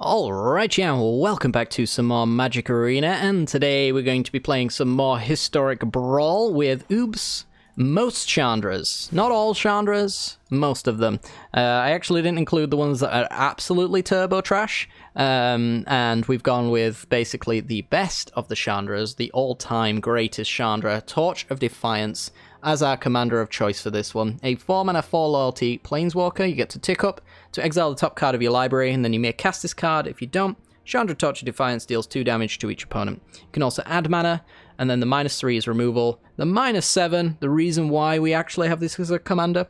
Alright, yeah, welcome back to some more Magic Arena, and today we're going to be playing some more historic Brawl with, most Chandras. Not all Chandras, most of them. I actually didn't include the ones that are absolutely turbo trash, and we've gone with basically the best of the Chandras, the all-time greatest Chandra, Torch of Defiance, as our commander of choice for this one. A 4-mana 4 loyalty Planeswalker. You get to tick up to exile the top card of your library, and then you may cast this card. If you don't, Chandra Torch of Defiance deals 2 damage to each opponent. You can also add mana, and then the -3 is removal. The -7, the reason why we actually have this as a commander,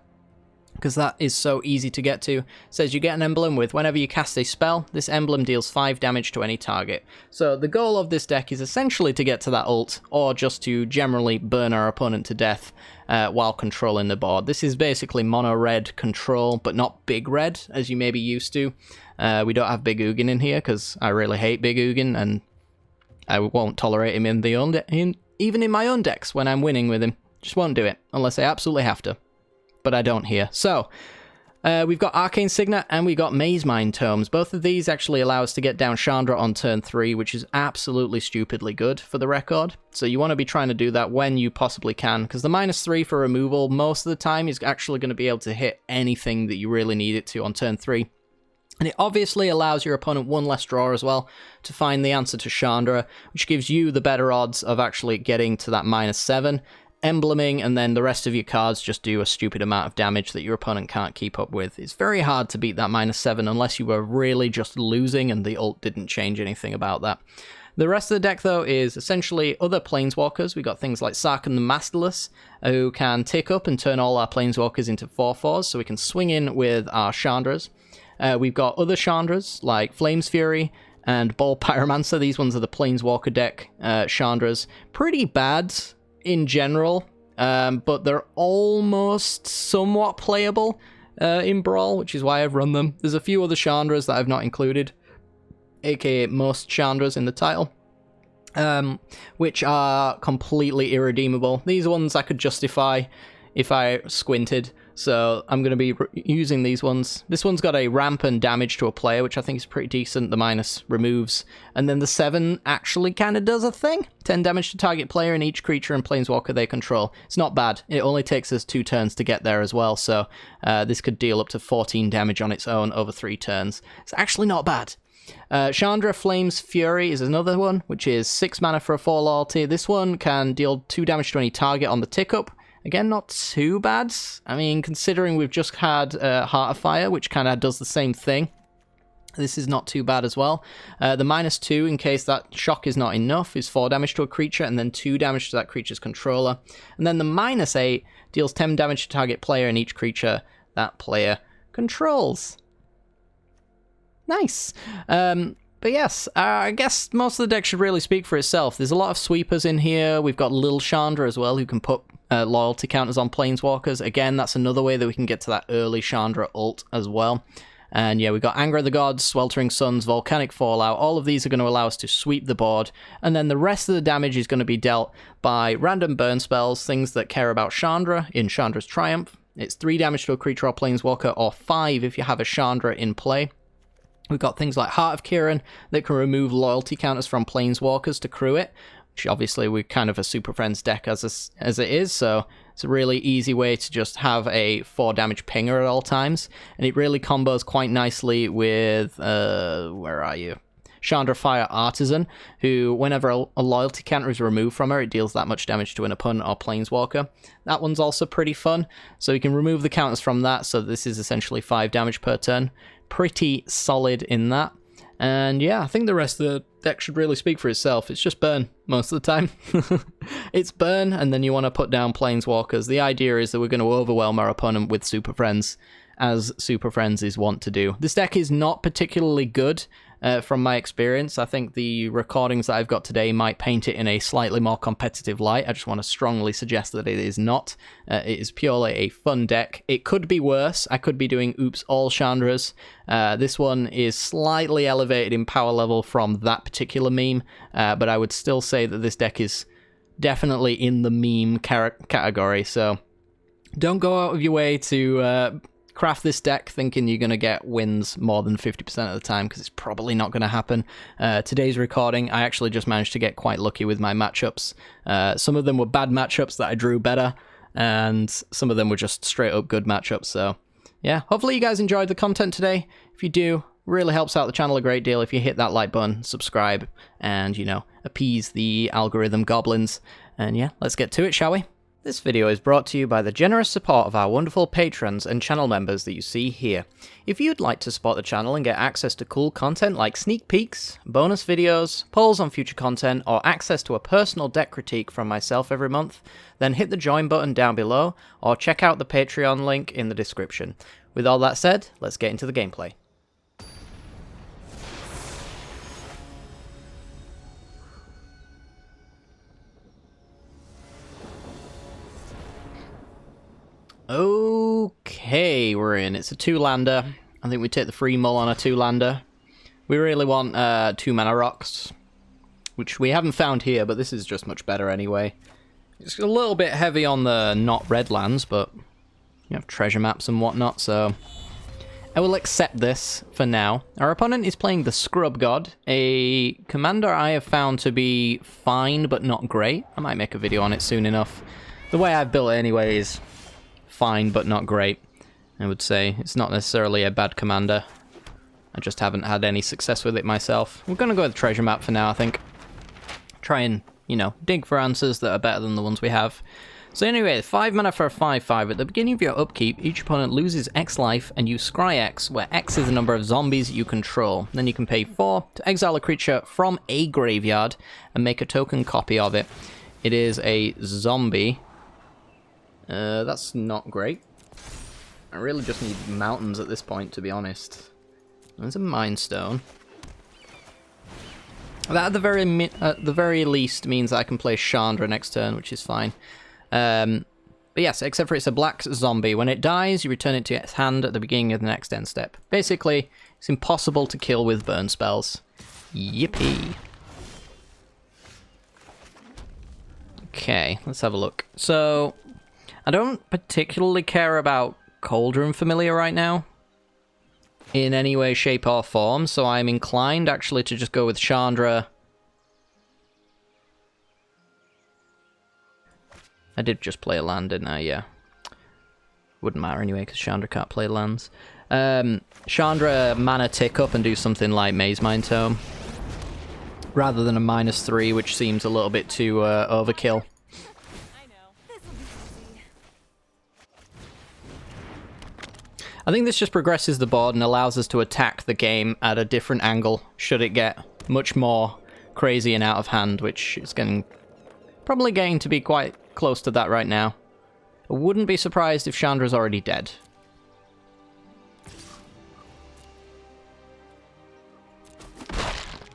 because that is so easy to get to, says you get an emblem with whenever you cast a spell, this emblem deals 5 damage to any target. So the goal of this deck is essentially to get to that ult, or just to generally burn our opponent to death while controlling the board. This is basically mono red control, but not big red, as you may be used to. We don't have Big Ugin in here, because I really hate Big Ugin, and I won't tolerate him even in my own decks when I'm winning with him. Just won't do it, unless I absolutely have to. But I don't here. So, we've got Arcane Signet and we got Maze Mind Tomes. Both of these actually allow us to get down Chandra on turn 3, which is absolutely stupidly good for the record. So you want to be trying to do that when you possibly can, because the -3 for removal most of the time is actually going to be able to hit anything that you really need it to on turn 3. And it obviously allows your opponent one less draw as well to find the answer to Chandra, which gives you the better odds of actually getting to that -7. Embleming, and then the rest of your cards just do a stupid amount of damage that your opponent can't keep up with. It's very hard to beat that -7 unless you were really just losing and the ult didn't change anything about that. The rest of the deck, though, is essentially other Planeswalkers. We got things like Sarkhan the Masterless, who can tick up and turn all our Planeswalkers into 4/4s, so we can swing in with our Chandras. We've got other Chandras, like Flames Fury and Ball Pyromancer. These ones are the Planeswalker deck Chandras. Pretty bad in general, but they're almost somewhat playable in Brawl, which is why I've run them. There's a few other Chandras that I've not included, aka most Chandras in the title, which are completely irredeemable. These ones I could justify if I squinted, so I'm going to be using these ones. This one's got a ramp and damage to a player, which I think is pretty decent. The minus removes. And then the 7 actually kind of does a thing. 10 damage to target player and each creature and planeswalker they control. It's not bad. It only takes us 2 turns to get there as well, so this could deal up to 14 damage on its own over 3 turns. It's actually not bad. Chandra Flames Fury is another one, which is 6 mana for a 4 loyalty. This one can deal 2 damage to any target on the tick-up. Again, not too bad. I mean, considering we've just had Heart of Fire, which kind of does the same thing, this is not too bad as well. The -2, in case that shock is not enough, is 4 damage to a creature, and then 2 damage to that creature's controller. And then the -8 deals 10 damage to target player and each creature that player controls. Nice. But yes, I guess most of the deck should really speak for itself. There's a lot of sweepers in here. We've got Lil Chandra as well, who can put loyalty counters on Planeswalkers. Again, that's another way that we can get to that early Chandra ult as well. And yeah, we've got Anger of the Gods, Sweltering Suns, Volcanic Fallout. All of these are going to allow us to sweep the board. And then the rest of the damage is going to be dealt by random burn spells, things that care about Chandra in Chandra's Triumph. It's 3 damage to a creature or Planeswalker, or 5 if you have a Chandra in play. We've got things like Heart of Kiran that can remove loyalty counters from Planeswalkers to crew it, which obviously we're kind of a Super Friends deck as it is, so it's a really easy way to just have a 4 damage pinger at all times, and it really combos quite nicely with, where are you? Chandra Fire Artisan, who, whenever a loyalty counter is removed from her, it deals that much damage to an opponent or Planeswalker. That one's also pretty fun, so you can remove the counters from that, so this is essentially 5 damage per turn. Pretty solid in that. And yeah, I think the rest of the deck should really speak for itself. It's just burn most of the time. It's burn, and then you want to put down Planeswalkers. The idea is that we're going to overwhelm our opponent with Super Friends, as Super Friends is wont to do. This deck is not particularly good from my experience. I think the recordings that I've got today might paint it in a slightly more competitive light. I just want to strongly suggest that it is not. It is purely a fun deck. It could be worse. I could be doing all Chandras. This one is slightly elevated in power level from that particular meme, but I would still say that this deck is definitely in the meme category, so don't go out of your way to craft this deck thinking you're going to get wins more than 50% of the time, because it's probably not going to happen. Today's recording, I actually just managed to get quite lucky with my matchups. Some of them were bad matchups that I drew better, and some of them were just straight up good matchups. So yeah, hopefully you guys enjoyed the content today. If you do, really helps out the channel a great deal if you hit that like button, subscribe, and, you know, appease the algorithm goblins. And yeah, let's get to it, shall we? This video is brought to you by the generous support of our wonderful patrons and channel members that you see here. If you'd like to support the channel and get access to cool content like sneak peeks, bonus videos, polls on future content, or access to a personal deck critique from myself every month, then hit the join button down below, or check out the Patreon link in the description. With all that said, let's get into the gameplay. Okay, we're in. It's a 2-lander. I think we take the free mull on a 2-lander. We really want 2 mana rocks, which we haven't found here, but this is just much better anyway. It's a little bit heavy on the not red lands, but you have treasure maps and whatnot, so I will accept this for now. Our opponent is playing the Scarab God, a commander I have found to be fine but not great. I might make a video on it soon enough. The way I've built it anyway is fine but not great, I would say. It's not necessarily a bad commander. I just haven't had any success with it myself. We're going to go with the treasure map for now, I think. Try and, you know, dig for answers that are better than the ones we have. So anyway, 5 mana for a 5/5. At the beginning of your upkeep, each opponent loses X life and you scry X, where X is the number of zombies you control. Then you can pay 4 to exile a creature from a graveyard and make a token copy of it. It is a zombie. That's not great. I really just need mountains at this point, to be honest. There's a Mind Stone. That at the very least means I can play Chandra next turn, which is fine. But yes, except for it's a black zombie. When it dies, you return it to its hand at the beginning of the next end step. Basically, it's impossible to kill with burn spells. Yippee. Okay, let's have a look. So I don't particularly care about Cauldron Familiar right now in any way, shape, or form, so I'm inclined actually to just go with Chandra. I did just play a land, didn't I? Yeah. Wouldn't matter anyway, because Chandra can't play lands. Chandra mana tick up and do something like Maze Mind Tome, rather than a -3, which seems a little bit too overkill. I think this just progresses the board and allows us to attack the game at a different angle should it get much more crazy and out of hand, which is probably getting to be quite close to that right now. I wouldn't be surprised if Chandra's already dead.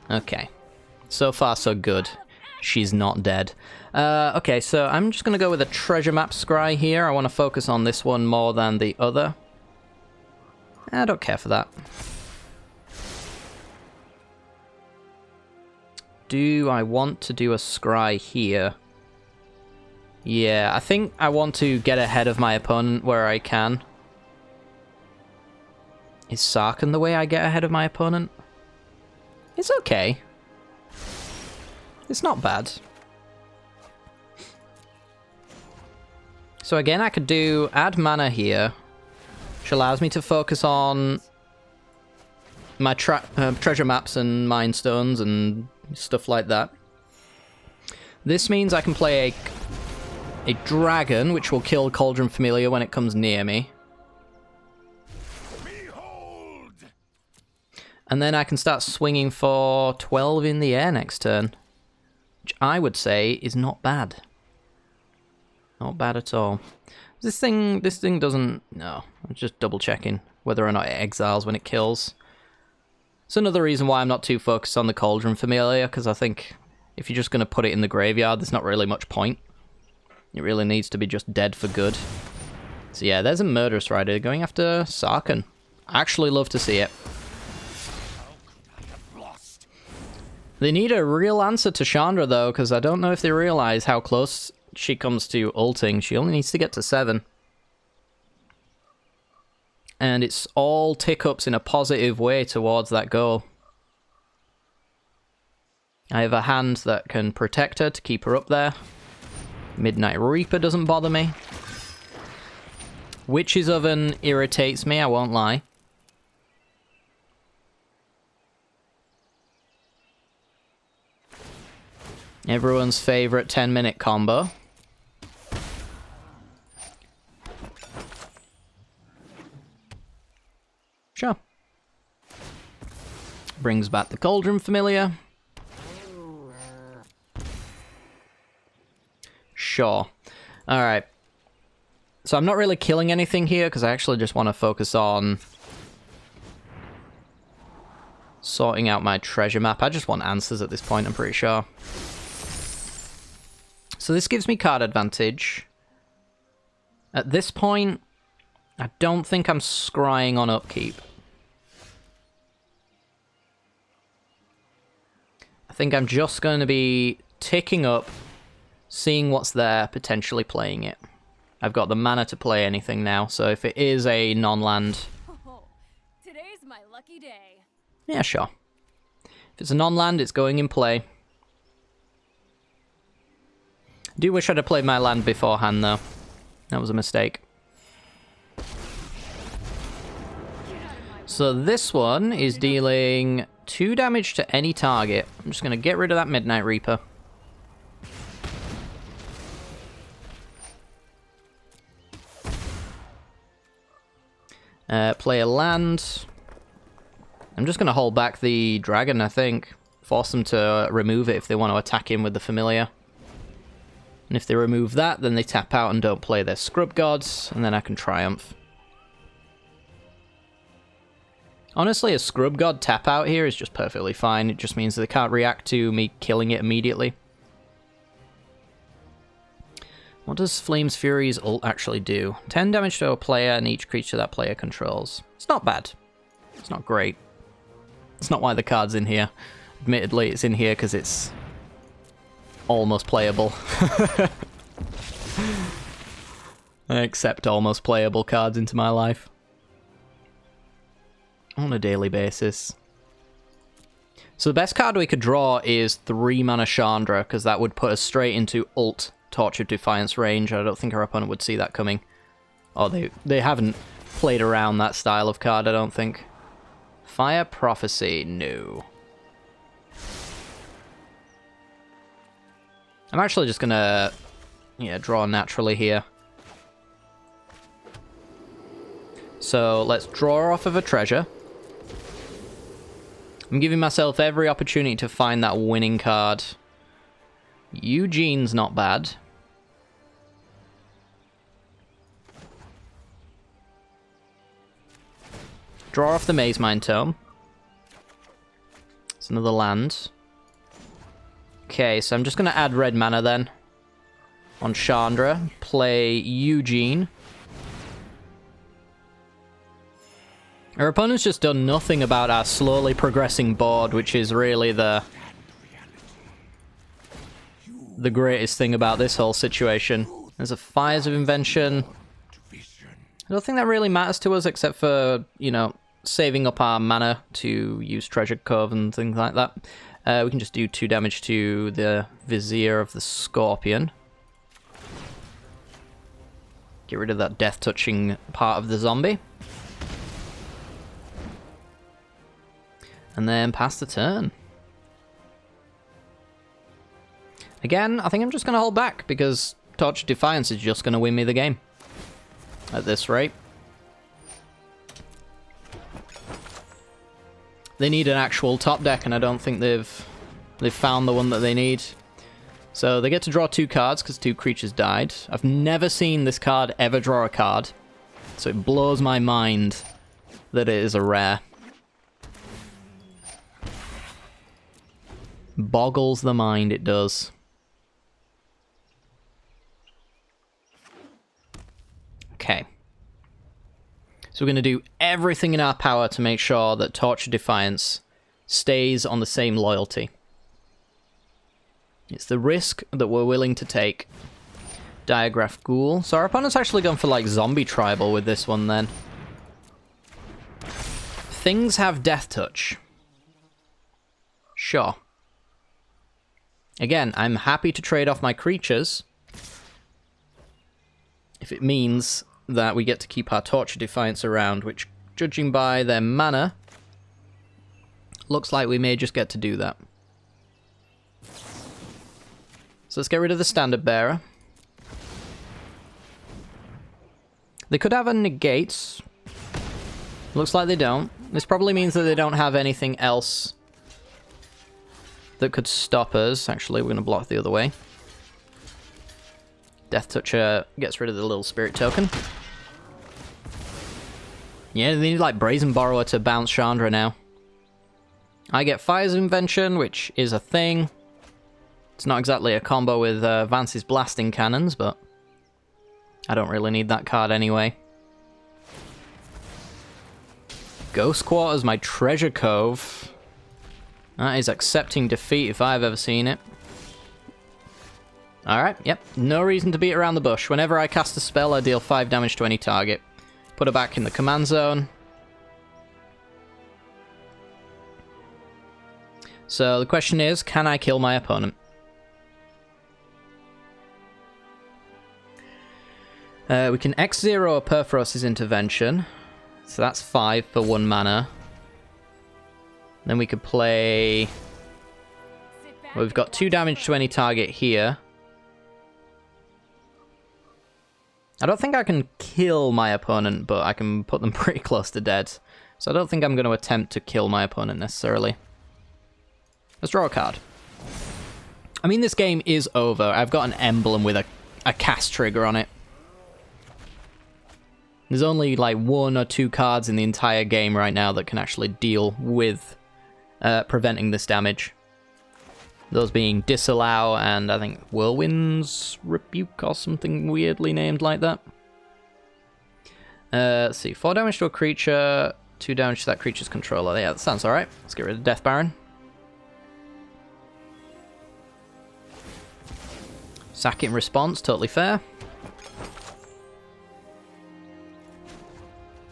Okay. So far, so good. She's not dead. Okay, so I'm just going to go with a treasure map scry here. I want to focus on this one more than the other. I don't care for that. Do I want to do a scry here? Yeah, I think I want to get ahead of my opponent where I can. Is Sarkhan the way I get ahead of my opponent? It's okay. It's not bad. So again, I could do add mana here, which allows me to focus on my treasure maps and Mind Stones and stuff like that. This means I can play a dragon, which will kill Cauldron Familiar when it comes near me. Behold! And then I can start swinging for 12 in the air next turn, which I would say is not bad. Not bad at all. This thing doesn't... No, I'm just double checking whether or not it exiles when it kills. It's another reason why I'm not too focused on the Cauldron Familiar, because I think if you're just going to put it in the graveyard, there's not really much point. It really needs to be just dead for good. So yeah, there's a Murderous Rider going after Sarkhan. I actually love to see it. They need a real answer to Chandra, though, because I don't know if they realize how close she comes to ulting. She only needs to get to 7. And it's all tick-ups in a positive way towards that goal. I have a hand that can protect her to keep her up there. Midnight Reaper doesn't bother me. Witch's Oven irritates me, I won't lie. Everyone's favorite 10-minute combo. Sure. Brings back the Cauldron Familiar. Sure. Alright. So I'm not really killing anything here, because I actually just want to focus on sorting out my treasure map. I just want answers at this point, I'm pretty sure. So this gives me card advantage. At this point, I don't think I'm scrying on upkeep. I think I'm just going to be ticking up, seeing what's there, potentially playing it. I've got the mana to play anything now, so if it is a non-land... Oh, today's my lucky day. Yeah, sure. If it's a non-land, it's going in play. I do wish I'd have played my land beforehand, though. That was a mistake. So this one is dealing 2 damage to any target. I'm just going to get rid of that Midnight Reaper. Play a land. I'm just going to hold back the dragon, I think. Force them to remove it if they want to attack him with the familiar. And if they remove that, then they tap out and don't play their Scrub Gods, and then I can triumph. Honestly, a Scrub God tap out here is just perfectly fine. It just means that they can't react to me killing it immediately. What does Flame's Fury's ult actually do? 10 damage to a player and each creature that player controls. It's not bad. It's not great. It's not why the card's in here. Admittedly, it's in here because it's almost playable. I accept almost playable cards into my life. On a daily basis. So the best card we could draw is 3 mana Chandra, because that would put us straight into ult Torch of Defiance range. I don't think our opponent would see that coming. Oh, they haven't played around that style of card, I don't think. Fire Prophecy, no. I'm actually just gonna, draw naturally here. So let's draw off of a treasure. I'm giving myself every opportunity to find that winning card. Eugene's not bad. Draw off the Maze Mine Tome. It's another land. Okay, so I'm just going to add red mana then. On Chandra. Play Eugene. Our opponent's just done nothing about our slowly progressing board, which is really the greatest thing about this whole situation. There's a Fires of Invention. I don't think that really matters to us, except for, saving up our mana to use Treasure Cove and things like that. We can just do 2 damage to the Vizier of the Scorpion. Get rid of that death-touching part of the zombie. And then pass the turn. Again, I think I'm just going to hold back, because Torch of Defiance is just going to win me the game. At this rate. They need an actual top deck, and I don't think they've found the one that they need. So they get to draw 2 cards, because 2 creatures died. I've never seen this card ever draw a card. So it blows my mind that it is a rare. Boggles the mind, it does. Okay. So we're going to do everything in our power to make sure that Torch of Defiance stays on the same loyalty. It's the risk that we're willing to take. Diagraph Ghoul. So our opponent's actually gone for, like, Zombie Tribal with this one, then. things have death touch. Sure. Again, I'm happy to trade off my creatures if it means that we get to keep our Torture Defiance around, which, judging by their mana, looks like we may just get to do that. So let's get rid of the Standard Bearer. They could have a negate. Looks like they don't. This probably means that they don't have anything else that could stop us. Actually, we're going to block the other way. Death Toucher gets rid of the little spirit token. Yeah, they need like Brazen Borrower to bounce Chandra now. I get Fire's Invention, which is a thing. It's not exactly a combo with Vance's Blasting Cannons, but I don't really need that card anyway. Ghost Quarters, my Treasure Cove. That is accepting defeat if I've ever seen it. Alright, yep. No reason to beat around the bush. Whenever I cast a spell, I deal 5 damage to any target. Put her back in the command zone. So the question is, can I kill my opponent? We can X0 Perforos's Intervention. So that's 5 for 1 mana. Then we could play... Well, we've got 2 damage to any target here. I don't think I can kill my opponent, but I can put them pretty close to dead. So I don't think I'm going to attempt to kill my opponent necessarily. Let's draw a card. I mean, this game is over. I've got an emblem with a cast trigger on it. There's only like 1 or 2 cards in the entire game right now that can actually deal with preventing this damage. Those being Disallow and I think Whirlwind's Rebuke or something weirdly named like that. Let's see, 4 damage to a creature, 2 damage to that creature's controller. Yeah, that sounds alright. Let's get rid of Death Baron. Sack it in response, totally fair.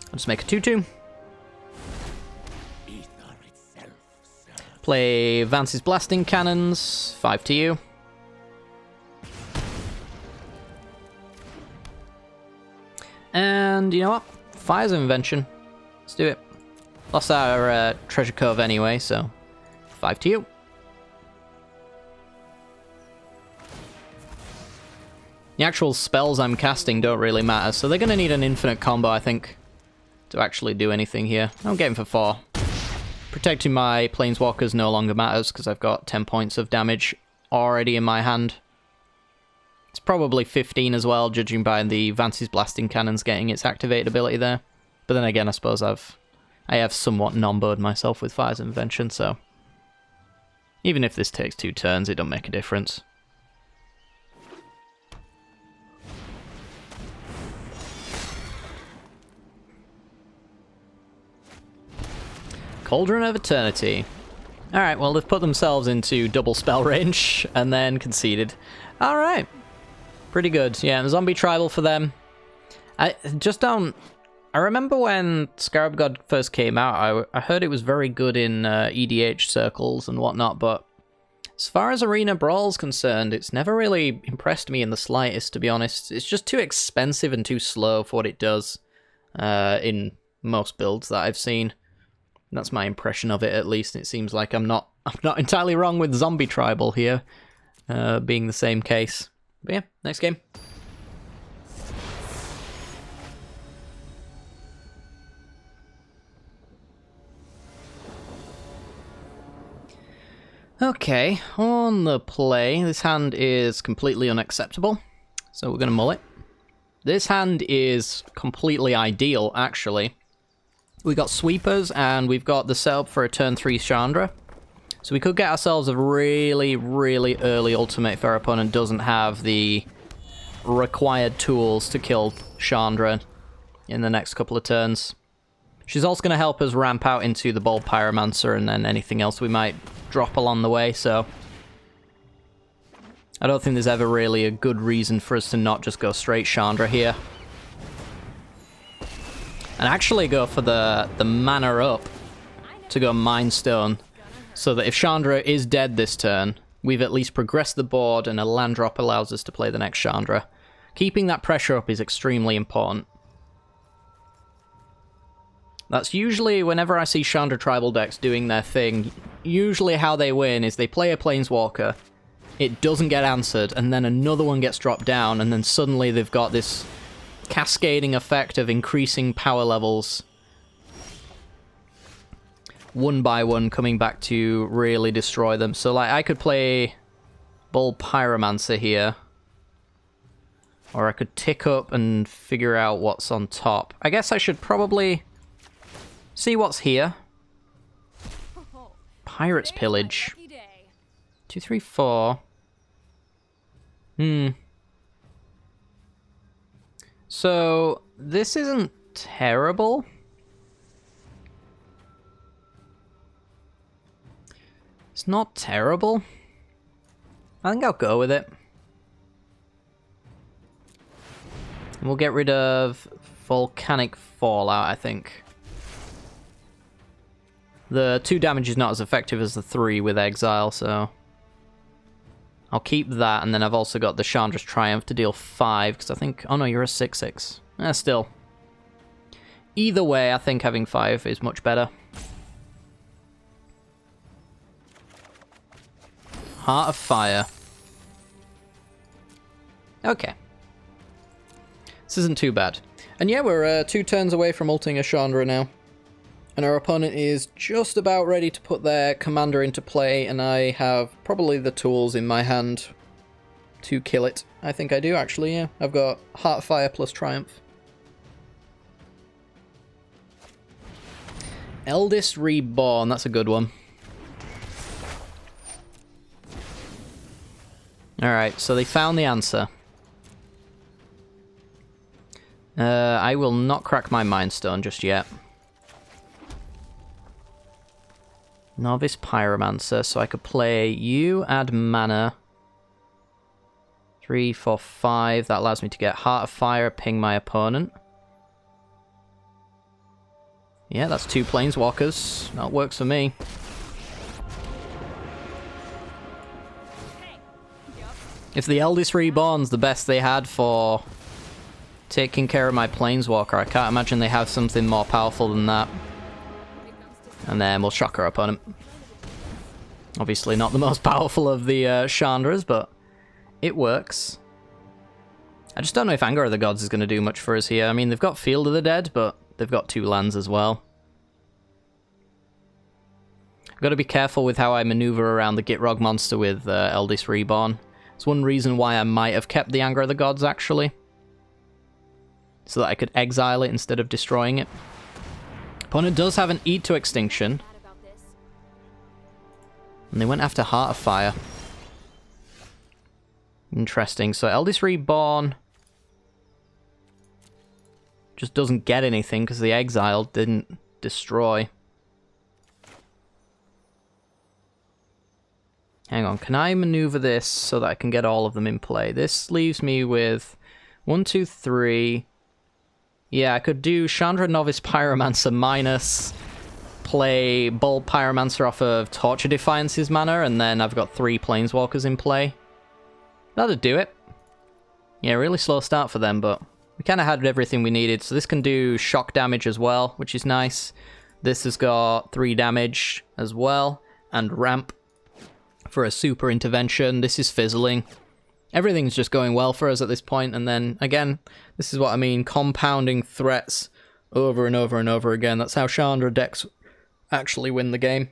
I'll just make a 2/2. Play Vance's Blasting Cannons, 5 to you. And you know what? Fire's Invention. Let's do it. Lost our Treasure Cove anyway, so 5 to you. The actual spells I'm casting don't really matter, so they're going to need an infinite combo, I think, to actually do anything here. I'm getting for 4. Protecting my Planeswalkers no longer matters because I've got 10 points of damage already in my hand. It's probably 15 as well, judging by the Vance's Blasting Cannons getting its activated ability there. But then again, I suppose I have somewhat non-boed myself with Fire's Invention, so even if this takes 2 turns, it don't make a difference. Cauldron of Eternity. Alright, well, they've put themselves into double spell range and then conceded. Alright. Pretty good. Yeah, and Zombie Tribal for them. I just don't... I remember when Scarab God first came out, I heard it was very good in EDH circles and whatnot, but as far as Arena Brawl's concerned, it's never really impressed me in the slightest, to be honest. It's just too expensive and too slow for what it does in most builds that I've seen. That's my impression of it, at least. It seems like I'm not entirely wrong with Zombie Tribal here, being the same case. But yeah, next game. Okay, on the play, this hand is completely unacceptable, so we're going to mull it. This hand is completely ideal, actually. We got Sweepers, and we've got the setup for a turn 3 Chandra. So we could get ourselves a really, really early ultimate if our opponent doesn't have the required tools to kill Chandra in the next couple of turns. She's also going to help us ramp out into the Bold Pyromancer and then anything else we might drop along the way, so I don't think there's ever really a good reason for us to not just go straight Chandra here. And actually go for the mana up to go Mind Stone, so that if Chandra is dead this turn, we've at least progressed the board and a land drop allows us to play the next Chandra. Keeping that pressure up is extremely important. That's usually, whenever I see Chandra tribal decks doing their thing, usually how they win is they play a Planeswalker, it doesn't get answered, and then another one gets dropped down, and then suddenly they've got this cascading effect of increasing power levels one by one coming back to really destroy them. So like I could play Bull Pyromancer here, or I could tick up and figure out what's on top. I guess I should probably see what's here. Pirate's Pillage. 2, 3, 4. So this isn't terrible. It's not terrible. I think I'll go with it. And we'll get rid of Volcanic Fallout, I think. The 2 damage is not as effective as the 3 with Exile, so I'll keep that, and then I've also got the Chandra's Triumph to deal 5, because I think... Oh no, you're a 6/6. Still. Either way, I think having 5 is much better. Heart of Fire. Okay. This isn't too bad. And yeah, we're 2 turns away from ulting a Chandra now. And our opponent is just about ready to put their commander into play, and I have probably the tools in my hand to kill it. I think I do, actually, yeah. I've got Heart of Fire plus Triumph. Eldest Reborn, that's a good one. Alright, so they found the answer. I will not crack my Mind Stone just yet. Novice Pyromancer, so I could play you, add mana. 3, 4, 5, that allows me to get Heart of Fire, ping my opponent. Yeah, that's 2 Planeswalkers. That works for me. If the Eldest Reborn's the best they had for taking care of my Planeswalker, I can't imagine they have something more powerful than that. And then we'll shock our opponent. Obviously not the most powerful of the Chandras, but it works. I just don't know if Anger of the Gods is going to do much for us here. I mean, they've got Field of the Dead, but they've got 2 lands as well. I've got to be careful with how I maneuver around the Gitrog monster with Eldest Reborn. It's one reason why I might have kept the Anger of the Gods, actually. So that I could exile it instead of destroying it. Opponent does have an Eat to Extinction. And they went after Heart of Fire. Interesting. So Eldest Reborn just doesn't get anything because the Exile didn't destroy. Hang on, can I maneuver this so that I can get all of them in play? This leaves me with 1, 2, 3. Yeah, I could do Chandra Novice Pyromancer minus play Bull Pyromancer off of Torture Defiance's mana, and then I've got 3 Planeswalkers in play. That'd do it. Yeah, really slow start for them, but we kind of had everything we needed. So this can do shock damage as well, which is nice. This has got 3 damage as well, and ramp for a super intervention. This is fizzling. Everything's just going well for us at this point, and then, again, this is what I mean, compounding threats over and over and over again. That's how Chandra decks actually win the game.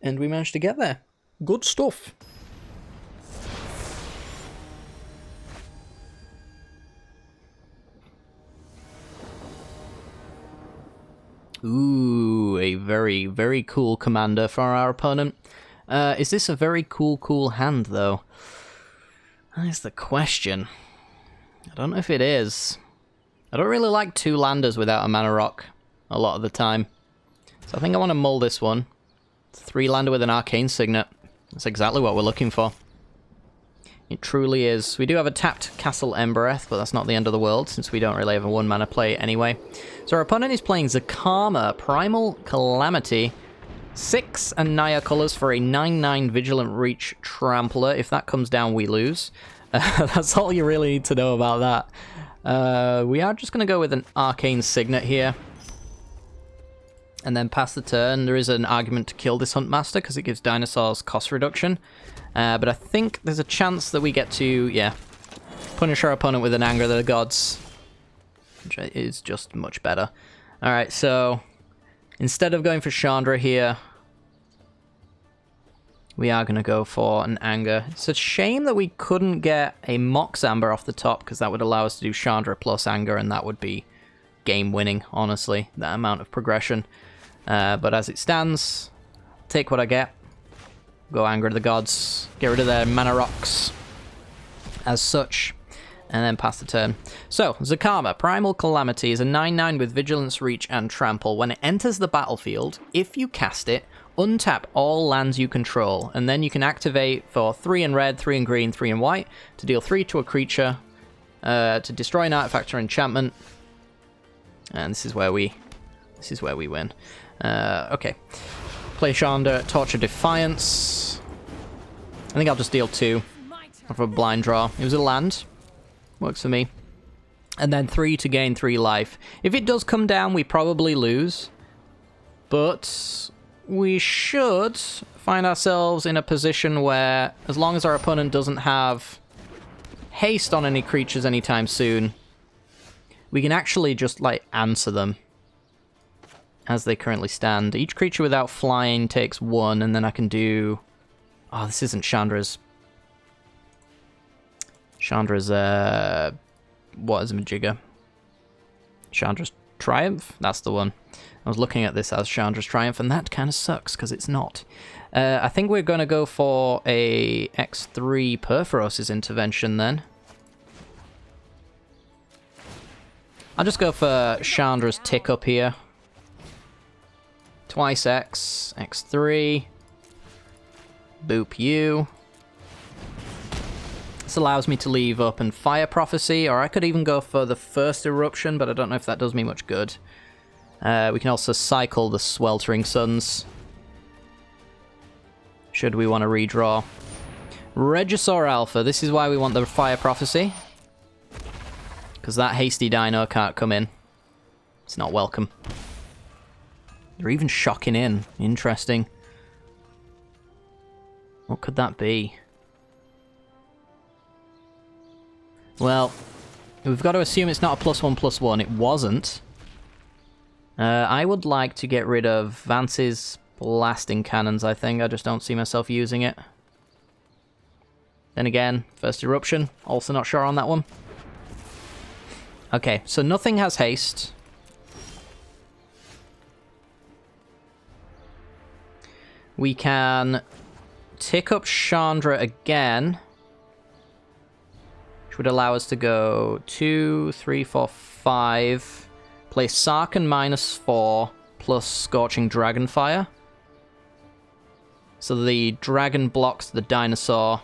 And we managed to get there. Good stuff. Ooh, a very, very cool commander for our opponent. Is this a very cool hand, though? That's the question. I don't know if it is. I don't really like 2 landers without a mana rock a lot of the time. So I think I want to mull this one. It's a 3-lander with an Arcane Signet. That's exactly what we're looking for. It truly is. We do have a tapped Castle Embereth, but that's not the end of the world, since we don't really have a 1-mana play anyway. So our opponent is playing Zacama, Primal Calamity, 6 and Naya colors for a 9/9 Vigilant Reach Trampler. If that comes down, we lose. That's all you really need to know about that. We are just going to go with an Arcane Signet here. And then pass the turn. There is an argument to kill this Huntmaster because it gives dinosaurs cost reduction. But I think there's a chance that we get to, yeah, punish our opponent with an Anger of the Gods, which is just much better. Alright, so instead of going for Chandra here, we are going to go for an Anger. It's a shame that we couldn't get a Mox Amber off the top, because that would allow us to do Chandra plus Anger, and that would be game-winning, honestly, that amount of progression. But as it stands, take what I get. Go Anger of the Gods, get rid of their mana rocks as such, and then pass the turn. So, Zacama, Primal Calamity, is a 9/9 with Vigilance, Reach, and Trample. When it enters the battlefield, if you cast it, untap all lands you control, and then you can activate for 3 in red, 3 in green, 3 in white, to deal 3 to a creature, to destroy an artifact or enchantment. And this is where we win. Okay. Play Chandra, Torture Defiance. I think I'll just deal 2 of a blind draw. It was a land. Works for me. And then 3 to gain 3 life. If it does come down, we probably lose. But we should find ourselves in a position where, as long as our opponent doesn't have haste on any creatures anytime soon, we can actually just, like, answer them as they currently stand. Each creature without flying takes 1, and then I can do... Oh, this isn't Chandra's... Chandra's, what is Majigga? Chandra's Triumph? That's the one. I was looking at this as Chandra's Triumph, and that kind of sucks, because it's not. I think we're going to go for a X3 Perforos' Intervention, then. I'll just go for Chandra's Tick up here. Twice X, X3. Boop you. This allows me to leave up and Fire Prophecy, or I could even go for the first Eruption, but I don't know if that does me much good. We can also cycle the Sweltering Suns, should we want to redraw. Regisaur Alpha, this is why we want the Fire Prophecy, because that hasty dino can't come in. It's not welcome. They're even shocking in. Interesting. What could that be? Well, we've got to assume it's not a +1/+1. It wasn't. I would like to get rid of Vance's Blasting Cannons, I think. I just don't see myself using it. Then again, first Eruption. Also not sure on that one. Okay, so nothing has haste. We can tick up Chandra again, which would allow us to go 2, 3, 4, 5. Play Sarkhan -4 plus Scorching Dragonfire. So the dragon blocks the dinosaur.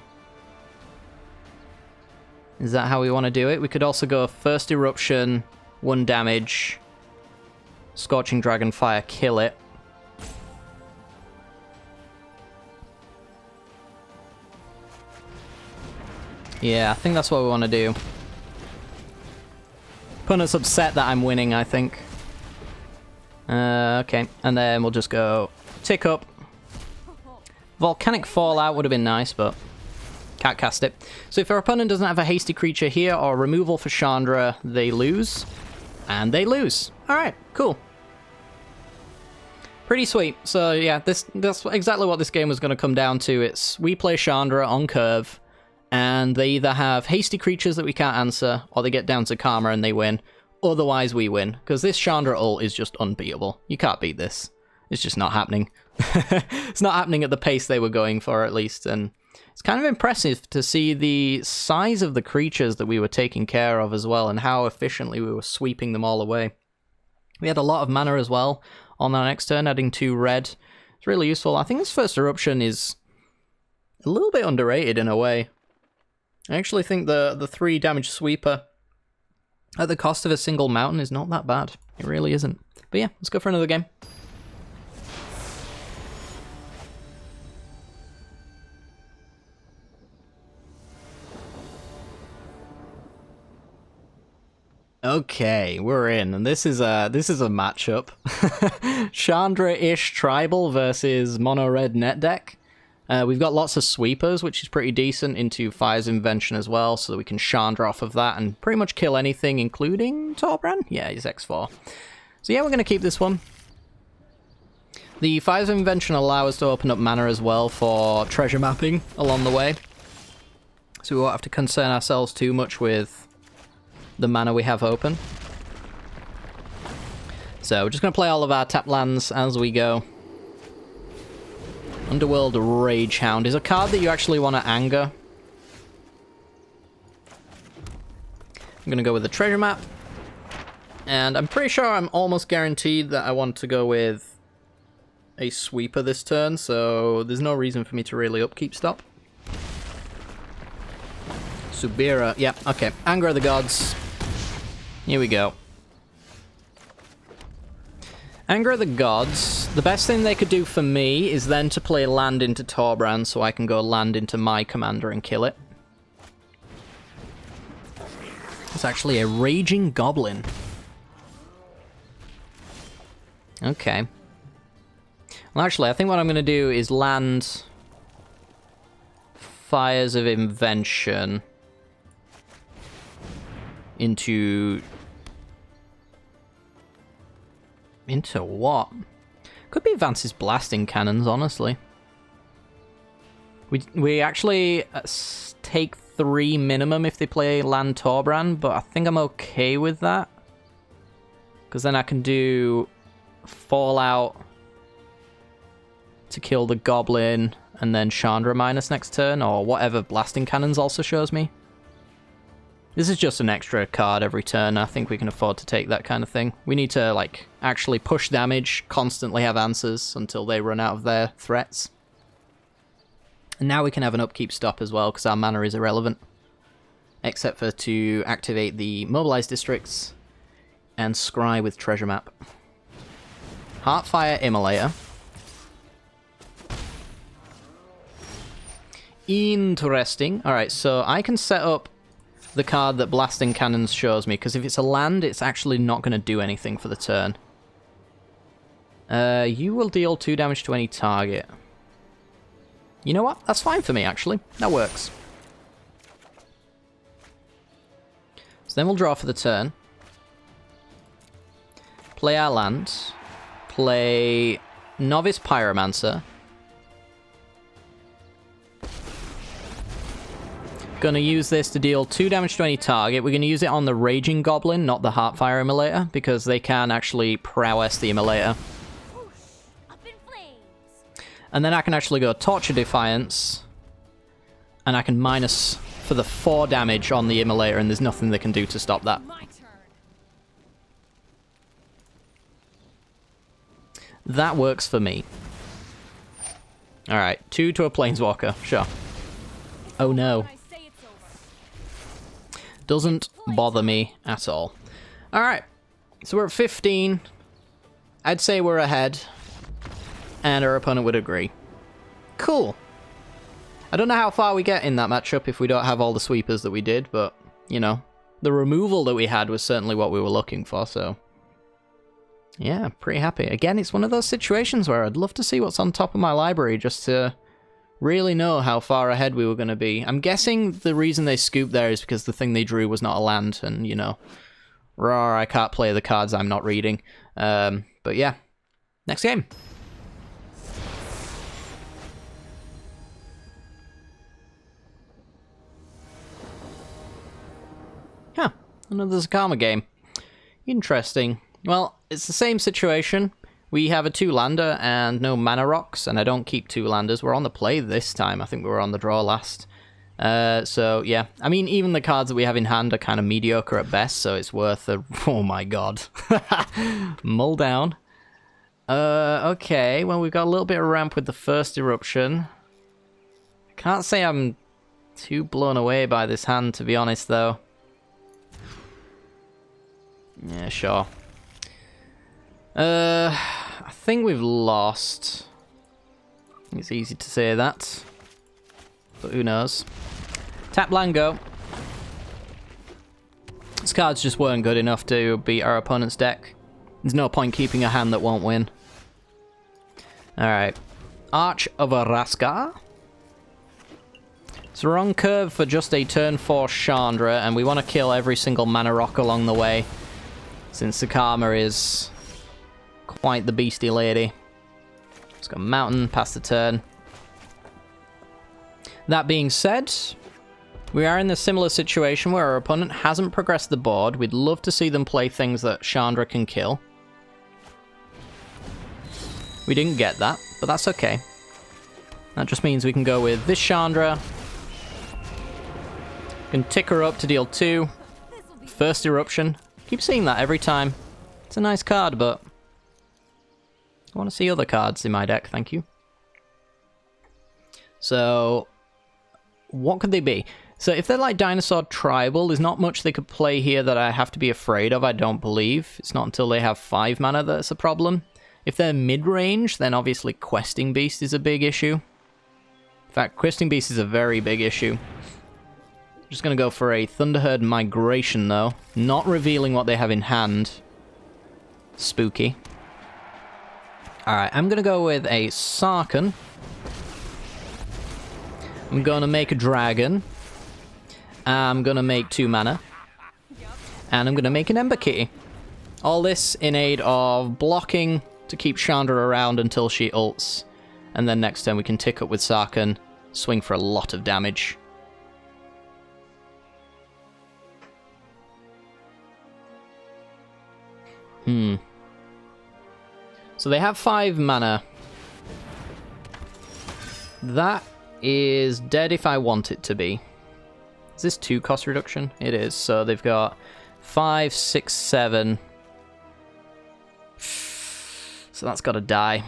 Is that how we want to do it? We could also go first Eruption, 1 damage, Scorching Dragonfire, kill it. Yeah, I think that's what we want to do. Opponent's upset that I'm winning, I think. Okay, and then we'll just go tick up. Volcanic Fallout would have been nice, but can't cast it. So if our opponent doesn't have a hasty creature here or removal for Chandra, they lose. And they lose. Alright, cool. Pretty sweet. So yeah, that's exactly what this game was going to come down to. It's we play Chandra on curve, and they either have hasty creatures that we can't answer, or they get down to Zacama and they win. Otherwise, we win. Because this Chandra ult is just unbeatable. You can't beat this. It's just not happening. It's not happening at the pace they were going for, at least. And it's kind of impressive to see the size of the creatures that we were taking care of as well, and how efficiently we were sweeping them all away. We had a lot of mana as well on our next turn, adding 2 red. It's really useful. I think this first Eruption is a little bit underrated in a way. I actually think the 3 damage sweeper at the cost of a single mountain is not that bad. It really isn't. But yeah, let's go for another game. Okay, we're in, and this is a matchup. Chandra-ish tribal versus mono red net deck. We've got lots of sweepers, which is pretty decent, into Fire's Invention as well, so that we can Chandra off of that and pretty much kill anything, including Torbrand. Yeah, he's X4. So yeah, we're going to keep this one. The Fire's Invention allow us to open up mana as well for treasure mapping along the way. So we won't have to concern ourselves too much with the mana we have open. So we're just going to play all of our tap lands as we go. Underworld Ragehound is a card that you actually want to anger. I'm going to go with the treasure map. And I'm pretty sure I'm almost guaranteed that I want to go with a sweeper this turn, so there's no reason for me to really upkeep stop. Subira, yeah, okay. Anger of the Gods. Here we go. Anger of the Gods. The best thing they could do for me is then to play land into Torbrand so I can go land into my commander and kill it. It's actually a Raging Goblin. Okay. Well, actually, I think what I'm going to do is land Fires of Invention into what? Could be Vance's Blasting Cannons, honestly. We actually take 3 minimum if they play land Torbrand, but I think I'm okay with that. Because then I can do Fallout to kill the Goblin, and then Chandra minus next turn, or whatever Blasting Cannons also shows me. This is just an extra card every turn. I think we can afford to take that kind of thing. We need to, like, actually push damage, constantly have answers until they run out of their threats. And now we can have an upkeep stop as well, because our mana is irrelevant. Except for to activate the Mobilized Districts and scry with Treasure Map. Heartfire Immolator. Interesting. Alright, so I can set up the card that Blasting Cannons shows me, because if it's a land, it's actually not going to do anything for the turn. You will deal 2 damage to any target. You know what? That's fine for me, actually. That works. So then we'll draw for the turn. Play our land. Play Novice Pyromancer. Gonna use this to deal 2 damage to any target. We're gonna use it on the Raging Goblin, not the Heartfire Immolator, because they can actually prowess the Immolator. Up in flames. And then I can actually go Torture Defiance, and I can minus for the 4 damage on the Immolator, and there's nothing they can do to stop that. My turn. That works for me. Alright, 2 to a Planeswalker, sure. Oh no. I say it's over. Doesn't bother me at all. Alright, so we're at 15. I'd say we're ahead. And our opponent would agree. Cool. I don't know how far we get in that matchup if we don't have all the sweepers that we did, but, you know, the removal that we had was certainly what we were looking for, so... yeah, pretty happy. Again, it's one of those situations where I'd love to see what's on top of my library just to really know how far ahead we were going to be. I'm guessing the reason they scooped there is because the thing they drew was not a land, and, you know, raw, I can't play the cards I'm not reading. But yeah, next game. Huh, another Zacama game. Interesting. Well, it's the same situation. We have a 2-lander and no mana rocks, and I don't keep 2-landers. We're on the play this time. I think we were on the draw last. So, yeah. I mean, even the cards that we have in hand are kind of mediocre at best, so it's worth a... oh my god. Mull down. Okay, well, we've got a little bit of ramp with the first eruption. I can't say I'm too blown away by this hand, to be honest, though. Yeah, sure. I think we've lost. It's easy to say that, but who knows. Tap land, go. These cards just weren't good enough to beat our opponent's deck. There's no point keeping a hand that won't win. Alright. Arch of Araskar. It's the wrong curve for just a turn 4 Chandra, and we want to kill every single mana rock along the way, since Zacama is quite the beastie lady. Let's go Mountain, pass the turn. That being said, we are in a similar situation where our opponent hasn't progressed the board. We'd love to see them play things that Chandra can kill. We didn't get that, but that's okay. That just means we can go with this Chandra. Can tick her up to deal 2. First Eruption. Keep seeing that every time. It's a nice card, but I want to see other cards in my deck, thank you. So, what could they be? So if they're like Dinosaur Tribal, there's not much they could play here that I have to be afraid of, I don't believe. It's not until they have 5 mana that's a problem. If they're mid-range, then obviously Questing Beast is a big issue. In fact, Questing Beast is a very big issue. Just going to go for a Thunderherd Migration, though. Not revealing what they have in hand. Spooky. Alright, I'm going to go with a Sarkhan. I'm going to make a Dragon. I'm going to make 2 mana. And I'm going to make an Ember Key. All this in aid of blocking to keep Chandra around until she ults. And then next turn we can tick up with Sarkhan, swing for a lot of damage. So they have 5 mana. That is dead if I want it to be. Is this 2 cost reduction? It is. So they've got 5, 6, 7. So that's got to die.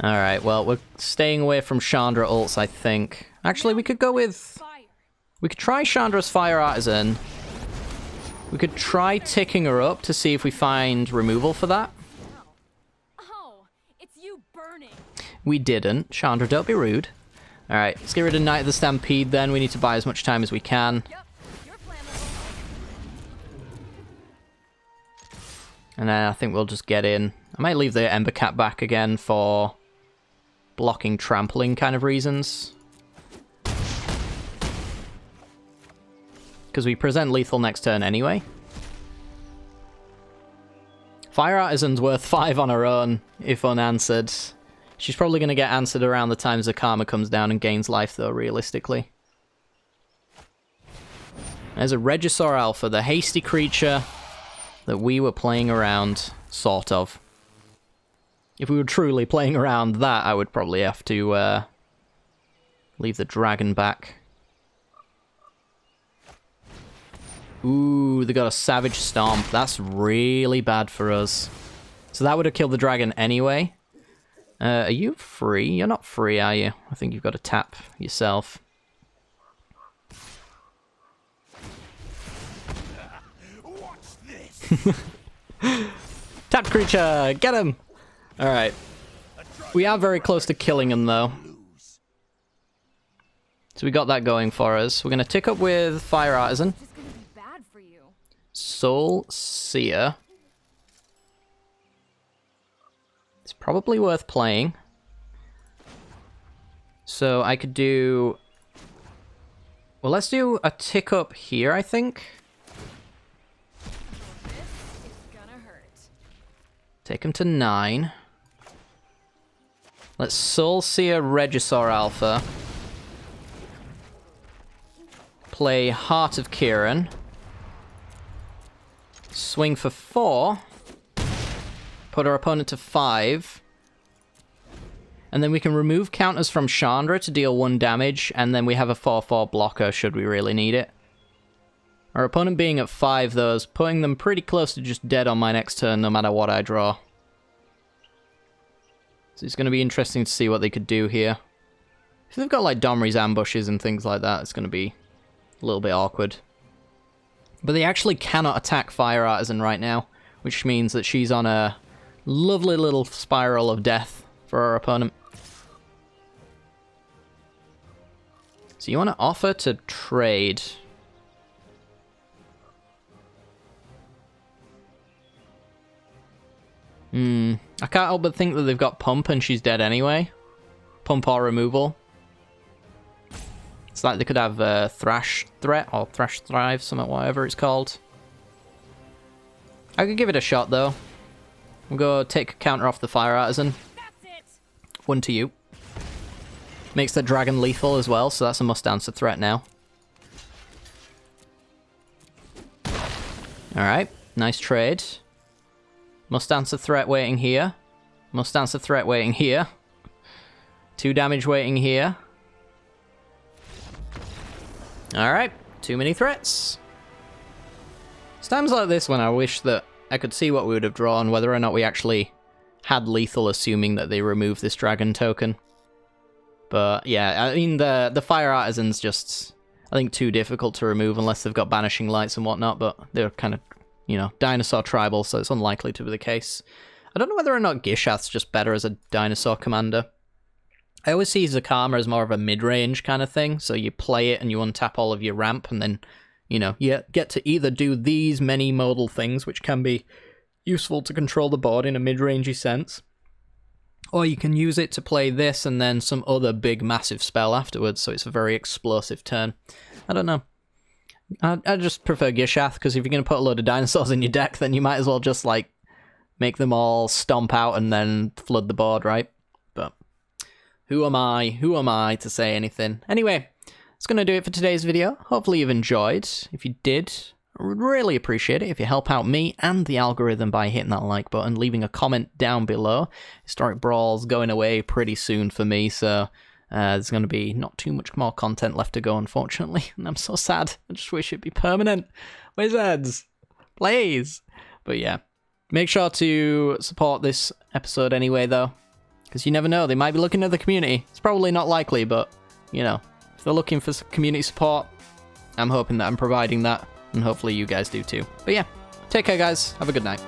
Alright, well, we're staying away from Chandra ults, I think. Actually, we could go with... We could try Chandra's Fire Artisan. We could try ticking her up to see if we find removal for that. Oh, it's you burning. We didn't. Chandra, don't be rude. Alright, let's get rid of Knight of the Stampede then. We need to buy as much time as we can. Yep, you're flammable. And then I think we'll just get in. I might leave the Ember Cat back again for blocking trampling kind of reasons. Because we present lethal next turn anyway. Fire Artisan's worth 5 on her own, if unanswered. She's probably going to get answered around the time Zacama comes down and gains life, though, realistically. There's a Regisaur Alpha, the hasty creature that we were playing around, sort of. If we were truly playing around that, I would probably have to leave the dragon back. Ooh, they got a Savage Stomp. That's really bad for us. So that would have killed the dragon anyway. Are you free? You're not free, are you? I think you've got to tap yourself. Tapped creature! Get him! Alright. We are very close to killing him, though. So we got that going for us. We're going to tick up with Fire Artisan. Soul Seer. It's probably worth playing. So I could do... Well, let's do a tick up here, I think. Take him to 9. Let's Soul Seer Regisaur Alpha. Play Heart of Kiran. Swing for 4. Put our opponent to 5. And then we can remove counters from Chandra to deal 1 damage, and then we have a 4/4 blocker should we really need it. Our opponent being at 5, though, is putting them pretty close to just dead on my next turn, no matter what I draw. So it's going to be interesting to see what they could do here. If they've got, like, Domri's ambushes and things like that, it's going to be a little bit awkward. But they actually cannot attack Fire Artisan right now, which means that she's on a lovely little spiral of death for our opponent. So you want to offer to trade. I can't help but think that they've got Pump and she's dead anyway. Pump or removal. It's like they could have Thrash Threat or Thrash Thrive, something, whatever it's called. I could give it a shot though. We'll go take a counter off the Fire Artisan. One to you. Makes the dragon lethal as well, so that's a must answer threat now. Alright, nice trade. Must answer threat waiting here. Must answer threat waiting here. 2 damage waiting here. Alright, too many threats. It's times like this when I wish that I could see what we would have drawn, whether or not we actually had lethal, assuming that they remove this dragon token. But yeah, I mean, the Fire Artisan's just, I think, too difficult to remove unless they've got Banishing Lights and whatnot, but they're kind of, you know, dinosaur tribal, so it's unlikely to be the case. I don't know whether or not Gishath's just better as a dinosaur commander. I always see Zacama as more of a mid-range kind of thing, so you play it and you untap all of your ramp, and then, you know, you get to either do these many modal things, which can be useful to control the board in a mid-rangey sense, or you can use it to play this and then some other big massive spell afterwards, so it's a very explosive turn. I don't know. I just prefer Gishath, because if you're going to put a load of dinosaurs in your deck, then you might as well just, like, make them all stomp out and then flood the board, right? But who am I to say anything? Anyway, that's going to do it for today's video. Hopefully you've enjoyed. If you did, I would really appreciate it if you help out me and the algorithm by hitting that like button, leaving a comment down below. Historic Brawl's going away pretty soon for me, so there's going to be not too much more content left to go, unfortunately, and I'm so sad. I just wish it'd be permanent. Wizards, please. But yeah, make sure to support this episode anyway, though, because you never know, they might be looking at the community. It's probably not likely, but, you know, if they're looking for community support, I'm hoping that I'm providing that, and hopefully you guys do too. But yeah, take care, guys. Have a good night.